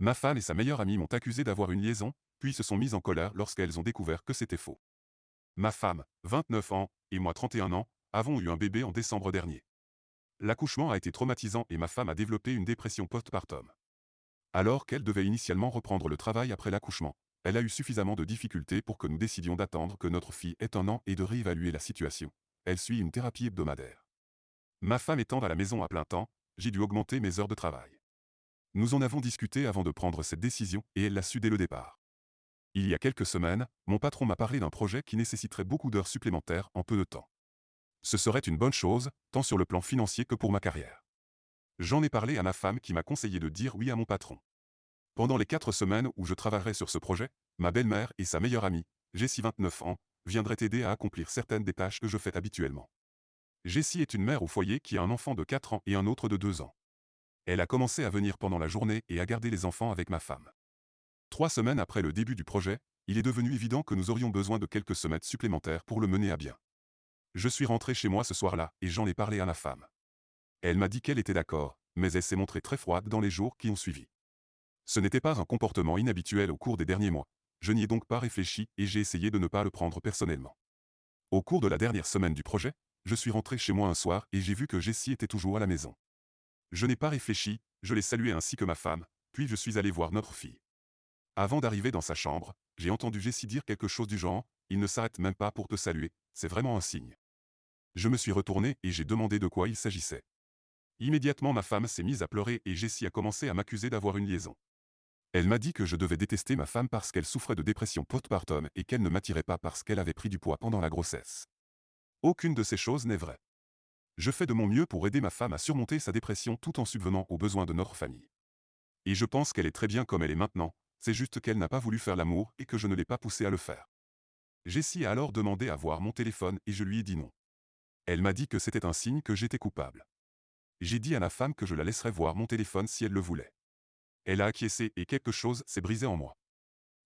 Ma femme et sa meilleure amie m'ont accusé d'avoir une liaison, puis se sont mises en colère lorsqu'elles ont découvert que c'était faux. Ma femme, 29 ans, et moi 31 ans, avons eu un bébé en décembre dernier. L'accouchement a été traumatisant et ma femme a développé une dépression postpartum. Alors qu'elle devait initialement reprendre le travail après l'accouchement, elle a eu suffisamment de difficultés pour que nous décidions d'attendre que notre fille ait 1 an et de réévaluer la situation. Elle suit une thérapie hebdomadaire. Ma femme étant à la maison à plein temps, j'ai dû augmenter mes heures de travail. Nous en avons discuté avant de prendre cette décision et elle l'a su dès le départ. Il y a quelques semaines, mon patron m'a parlé d'un projet qui nécessiterait beaucoup d'heures supplémentaires en peu de temps. Ce serait une bonne chose, tant sur le plan financier que pour ma carrière. J'en ai parlé à ma femme qui m'a conseillé de dire oui à mon patron. Pendant les 4 semaines où je travaillerai sur ce projet, ma belle-mère et sa meilleure amie, Jessie 29 ans, viendraient aider à accomplir certaines des tâches que je fais habituellement. Jessie est une mère au foyer qui a un enfant de 4 ans et un autre de 2 ans. Elle a commencé à venir pendant la journée et à garder les enfants avec ma femme. 3 semaines après le début du projet, il est devenu évident que nous aurions besoin de quelques semaines supplémentaires pour le mener à bien. Je suis rentré chez moi ce soir-là et j'en ai parlé à ma femme. Elle m'a dit qu'elle était d'accord, mais elle s'est montrée très froide dans les jours qui ont suivi. Ce n'était pas un comportement inhabituel au cours des derniers mois. Je n'y ai donc pas réfléchi et j'ai essayé de ne pas le prendre personnellement. Au cours de la dernière semaine du projet, je suis rentré chez moi un soir et j'ai vu que Jessie était toujours à la maison. Je n'ai pas réfléchi, je l'ai saluée ainsi que ma femme, puis je suis allé voir notre fille. Avant d'arriver dans sa chambre, j'ai entendu Jessie dire quelque chose du genre « Il ne s'arrête même pas pour te saluer, c'est vraiment un signe ». Je me suis retourné et j'ai demandé de quoi il s'agissait. Immédiatement ma femme s'est mise à pleurer et Jessie a commencé à m'accuser d'avoir une liaison. Elle m'a dit que je devais détester ma femme parce qu'elle souffrait de dépression postpartum et qu'elle ne m'attirait pas parce qu'elle avait pris du poids pendant la grossesse. Aucune de ces choses n'est vraie. Je fais de mon mieux pour aider ma femme à surmonter sa dépression tout en subvenant aux besoins de notre famille. Et je pense qu'elle est très bien comme elle est maintenant, c'est juste qu'elle n'a pas voulu faire l'amour et que je ne l'ai pas poussée à le faire. Jessie a alors demandé à voir mon téléphone et je lui ai dit non. Elle m'a dit que c'était un signe que j'étais coupable. J'ai dit à ma femme que je la laisserais voir mon téléphone si elle le voulait. Elle a acquiescé et quelque chose s'est brisé en moi.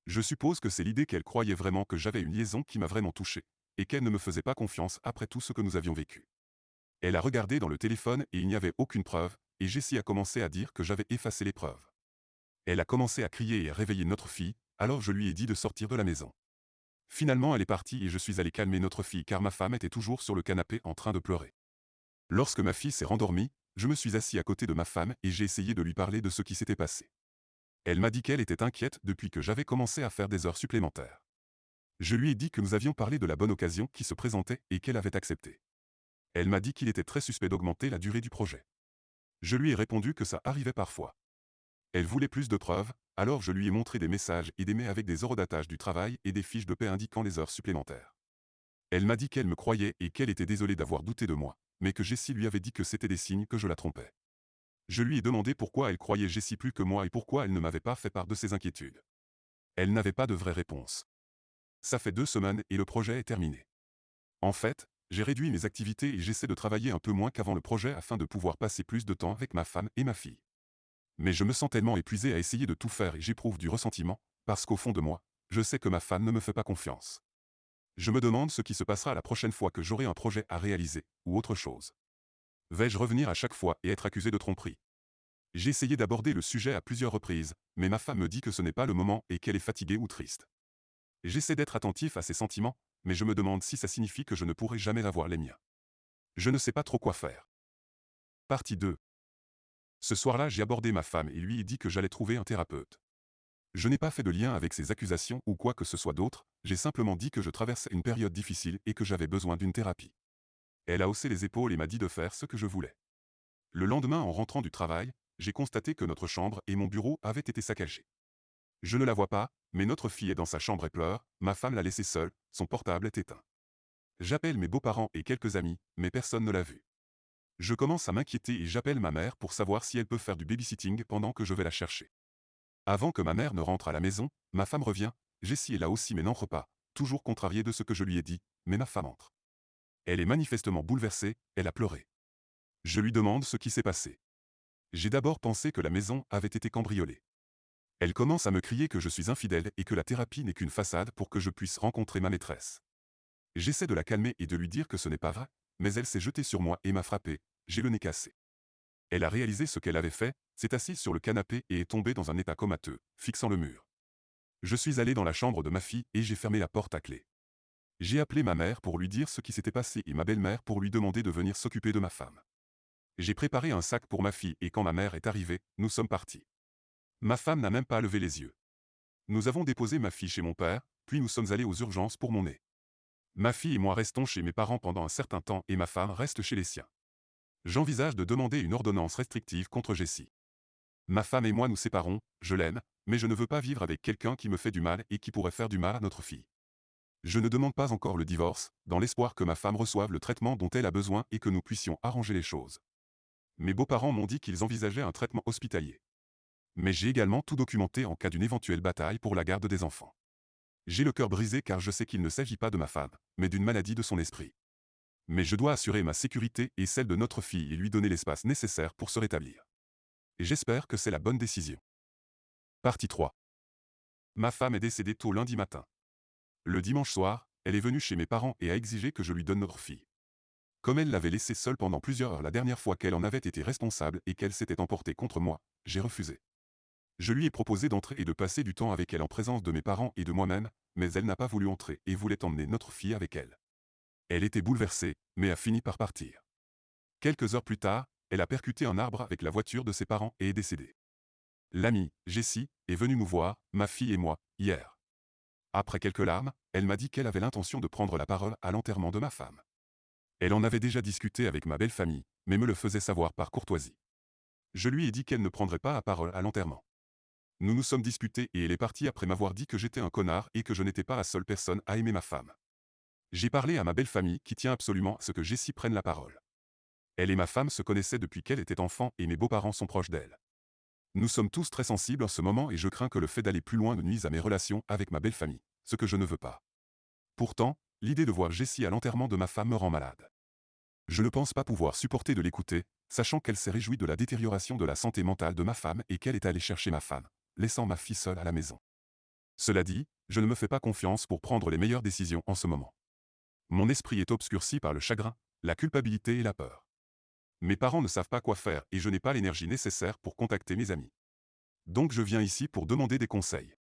Je suppose que c'est l'idée qu'elle croyait vraiment que j'avais une liaison qui m'a vraiment touché, et qu'elle ne me faisait pas confiance après tout ce que nous avions vécu. Elle a regardé dans le téléphone et il n'y avait aucune preuve, et Jessie a commencé à dire que j'avais effacé les preuves. Elle a commencé à crier et à réveiller notre fille, alors je lui ai dit de sortir de la maison. Finalement elle est partie et je suis allé calmer notre fille car ma femme était toujours sur le canapé en train de pleurer. Lorsque ma fille s'est rendormie, je me suis assis à côté de ma femme et j'ai essayé de lui parler de ce qui s'était passé. Elle m'a dit qu'elle était inquiète depuis que j'avais commencé à faire des heures supplémentaires. Je lui ai dit que nous avions parlé de la bonne occasion qui se présentait et qu'elle avait accepté. Elle m'a dit qu'il était très suspect d'augmenter la durée du projet. Je lui ai répondu que ça arrivait parfois. Elle voulait plus de preuves, alors je lui ai montré des messages et des mails avec des horodatage du travail et des fiches de paie indiquant les heures supplémentaires. Elle m'a dit qu'elle me croyait et qu'elle était désolée d'avoir douté de moi, mais que Jessie lui avait dit que c'était des signes que je la trompais. Je lui ai demandé pourquoi elle croyait Jessie plus que moi et pourquoi elle ne m'avait pas fait part de ses inquiétudes. Elle n'avait pas de vraie réponse. Ça fait 2 semaines et le projet est terminé. En fait, j'ai réduit mes activités et j'essaie de travailler un peu moins qu'avant le projet afin de pouvoir passer plus de temps avec ma femme et ma fille. Mais je me sens tellement épuisé à essayer de tout faire et j'éprouve du ressentiment, parce qu'au fond de moi, je sais que ma femme ne me fait pas confiance. Je me demande ce qui se passera la prochaine fois que j'aurai un projet à réaliser, ou autre chose. Vais-je revenir à chaque fois et être accusé de tromperie? J'ai essayé d'aborder le sujet à plusieurs reprises, mais ma femme me dit que ce n'est pas le moment et qu'elle est fatiguée ou triste. J'essaie d'être attentif à ses sentiments, mais je me demande si ça signifie que je ne pourrai jamais avoir les miens. Je ne sais pas trop quoi faire. Partie 2. Ce soir-là, j'ai abordé ma femme et lui ai dit que j'allais trouver un thérapeute. Je n'ai pas fait de lien avec ces accusations ou quoi que ce soit d'autre, j'ai simplement dit que je traversais une période difficile et que j'avais besoin d'une thérapie. Elle a haussé les épaules et m'a dit de faire ce que je voulais. Le lendemain, en rentrant du travail, j'ai constaté que notre chambre et mon bureau avaient été saccagés. Je ne la vois pas, mais notre fille est dans sa chambre et pleure, ma femme l'a laissée seule, son portable est éteint. J'appelle mes beaux-parents et quelques amis, mais personne ne l'a vue. Je commence à m'inquiéter et j'appelle ma mère pour savoir si elle peut faire du babysitting pendant que je vais la chercher. Avant que ma mère ne rentre à la maison, ma femme revient, Jessie est là aussi mais n'entre pas, toujours contrariée de ce que je lui ai dit, mais ma femme entre. Elle est manifestement bouleversée, elle a pleuré. Je lui demande ce qui s'est passé. J'ai d'abord pensé que la maison avait été cambriolée. Elle commence à me crier que je suis infidèle et que la thérapie n'est qu'une façade pour que je puisse rencontrer ma maîtresse. J'essaie de la calmer et de lui dire que ce n'est pas vrai, mais elle s'est jetée sur moi et m'a frappé, j'ai le nez cassé. Elle a réalisé ce qu'elle avait fait, s'est assise sur le canapé et est tombée dans un état comateux, fixant le mur. Je suis allé dans la chambre de ma fille et j'ai fermé la porte à clé. J'ai appelé ma mère pour lui dire ce qui s'était passé et ma belle-mère pour lui demander de venir s'occuper de ma femme. J'ai préparé un sac pour ma fille et quand ma mère est arrivée, nous sommes partis. Ma femme n'a même pas levé les yeux. Nous avons déposé ma fille chez mon père, puis nous sommes allés aux urgences pour mon nez. Ma fille et moi restons chez mes parents pendant un certain temps et ma femme reste chez les siens. J'envisage de demander une ordonnance restrictive contre Jessie. Ma femme et moi nous séparons, je l'aime, mais je ne veux pas vivre avec quelqu'un qui me fait du mal et qui pourrait faire du mal à notre fille. Je ne demande pas encore le divorce, dans l'espoir que ma femme reçoive le traitement dont elle a besoin et que nous puissions arranger les choses. Mes beaux-parents m'ont dit qu'ils envisageaient un traitement hospitalier. Mais j'ai également tout documenté en cas d'une éventuelle bataille pour la garde des enfants. J'ai le cœur brisé car je sais qu'il ne s'agit pas de ma femme, mais d'une maladie de son esprit. Mais je dois assurer ma sécurité et celle de notre fille et lui donner l'espace nécessaire pour se rétablir. Et j'espère que c'est la bonne décision. Partie 3. Ma femme est décédée tôt lundi matin. Le dimanche soir, elle est venue chez mes parents et a exigé que je lui donne notre fille. Comme elle l'avait laissée seule pendant plusieurs heures la dernière fois qu'elle en avait été responsable et qu'elle s'était emportée contre moi, j'ai refusé. Je lui ai proposé d'entrer et de passer du temps avec elle en présence de mes parents et de moi-même, mais elle n'a pas voulu entrer et voulait emmener notre fille avec elle. Elle était bouleversée, mais a fini par partir. Quelques heures plus tard, elle a percuté un arbre avec la voiture de ses parents et est décédée. L'amie, Jessie, est venue nous voir, ma fille et moi, hier. Après quelques larmes, elle m'a dit qu'elle avait l'intention de prendre la parole à l'enterrement de ma femme. Elle en avait déjà discuté avec ma belle famille, mais me le faisait savoir par courtoisie. Je lui ai dit qu'elle ne prendrait pas la parole à l'enterrement. Nous nous sommes disputés et elle est partie après m'avoir dit que j'étais un connard et que je n'étais pas la seule personne à aimer ma femme. J'ai parlé à ma belle famille qui tient absolument à ce que Jessie prenne la parole. Elle et ma femme se connaissaient depuis qu'elle était enfant et mes beaux-parents sont proches d'elle. Nous sommes tous très sensibles en ce moment et je crains que le fait d'aller plus loin ne nuise à mes relations avec ma belle famille, ce que je ne veux pas. Pourtant, l'idée de voir Jessie à l'enterrement de ma femme me rend malade. Je ne pense pas pouvoir supporter de l'écouter, sachant qu'elle s'est réjouie de la détérioration de la santé mentale de ma femme et qu'elle est allée chercher ma femme, laissant ma fille seule à la maison. Cela dit, je ne me fais pas confiance pour prendre les meilleures décisions en ce moment. Mon esprit est obscurci par le chagrin, la culpabilité et la peur. Mes parents ne savent pas quoi faire et je n'ai pas l'énergie nécessaire pour contacter mes amis. Donc je viens ici pour demander des conseils.